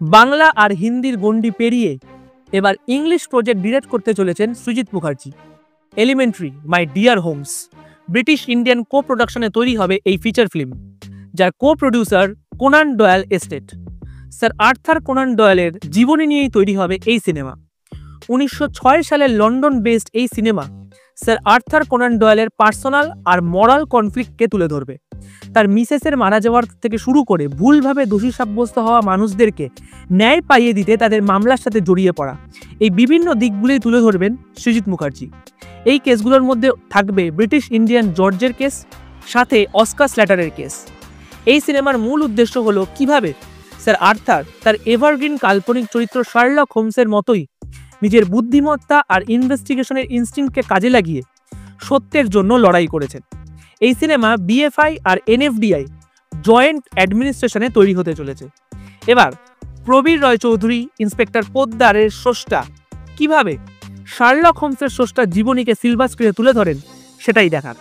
বাংলা আর হিন্দির গণ্ডি পেরিয়ে এবার ইংলিশ প্রজেক্ট ডিরেক্ট করতে চলেছেন Srijit Mukherjee. Elementary, my dear Holmes British Indian co প্রোডাকশনে তৈরি হবে এই ফিচার ফিল্ম, যার co producer Conan Doyle estate. Sir Arthur Conan ডয়েলের জীবনী নিয়েই তৈরি হবে এই সিনেমা। 1906 সালের লন্ডন বেসড এই সিনেমা স্যার আর্থার কোনান ডয়েলের পার্সোনাল আর মরাল কনফ্লিক্টকে তুলে ধরবে। তার মিসেসের মারা যাওয়ার থেকে শুরু করে ভুলভাবে দোষী সাব্যস্ত হওয়া মানুষদেরকে ন্যায় পাইয়ে দিতে তাদের মামলার সাথে জড়িয়ে পড়া, এই বিভিন্ন দিকগুলোই তুলে ধরবেন সৃজিত মুখার্জি। এই কেসগুলোর মধ্যে থাকবে ব্রিটিশ ইন্ডিয়ান জর্জের কেস, সাথে অস্কার স্ল্যাটারের কেস। এই সিনেমার মূল উদ্দেশ্য হলো কিভাবে স্যার আর্থার তার এভারগ্রিন কাল্পনিক চরিত্র শার্লক হোমসের মতোই নিজের বুদ্ধিমত্তা আর ইনভেস্টিগেশনের ইনস্টিংক্টকে কাজে লাগিয়ে সত্যের জন্য লড়াই করেছেন। এই সিনেমা বিএফআই আর এনএফডিআই জয়েন্ট অ্যাডমিনিস্ট্রেশনে তৈরি হতে চলেছে। এবার প্রবীর রয় চৌধুরী, ইন্সপেক্টর পোদ্দারের স্রষ্টা কিভাবে শার্লক হোমসের স্রষ্টার জীবনীকে সিলভার স্ক্রিনে তুলে ধরেন সেটাই দেখার।